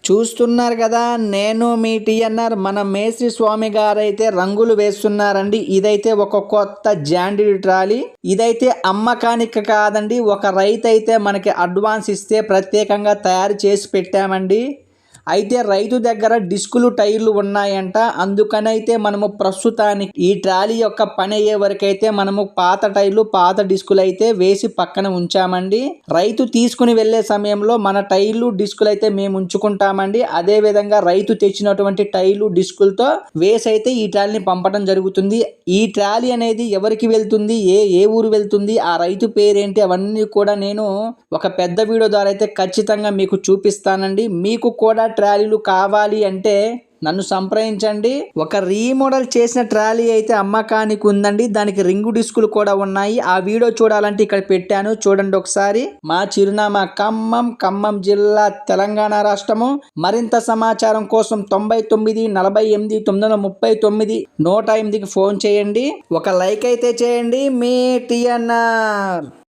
చూస్తున్నారు కదా, నేను మీ టీఎన్ఆర్. మన మేస్త్రి స్వామి గారు అయితే రంగులు వేస్తున్నారండి. ఇదైతే ఒక కొత్త జాండీ ట్రాలీ. ఇదైతే అమ్మకానికి కాదండి, ఒక రైతు అయితే మనకి అడ్వాన్స్ ఇస్తే ప్రత్యేకంగా తయారు చేసి పెట్టామండి. అయితే రైతు దగ్గర డిస్కులు టైర్లు ఉన్నాయంట. అందుకనైతే మనము ప్రస్తుతానికి ఈ ట్రాలీ యొక్క పని అయ్యే వరకైతే మనము పాత టైర్లు పాత డిస్కులు అయితే వేసి పక్కన ఉంచామండి. రైతు తీసుకుని వెళ్లే సమయంలో మన టైర్లు డిస్కులు అయితే మేము ఉంచుకుంటామండి. అదే విధంగా రైతు తెచ్చినటువంటి టైర్లు డిస్కులతో వేసి అయితే ఈ ట్రాలీని పంపడం జరుగుతుంది. ఈ ట్రాలీ అనేది ఎవరికి వెళ్తుంది, ఏ ఊరు వెళ్తుంది, ఆ రైతు పేరేంటి, అవన్నీ కూడా నేను ఒక పెద్ద వీడియో ద్వారా అయితే ఖచ్చితంగా మీకు చూపిస్తానండి. మీకు కూడా ట్రాలీలు కావాలి అంటే నన్ను సంప్రదించండి. ఒక రీమోడల్ చేసిన ట్రాలీ అయితే అమ్మకానికి ఉందండి. దానికి రింగు డిస్కులు కూడా ఉన్నాయి. ఆ వీడియో చూడాలంటే ఇక్కడ పెట్టాను, చూడండి ఒకసారి. మా చిరునామా ఖమ్మం జిల్లా, తెలంగాణ రాష్ట్రము. మరింత సమాచారం కోసం 99 48 939 108కి ఫోన్ చేయండి. ఒక లైక్ అయితే చేయండి. మీ టీఎన్ఆర్.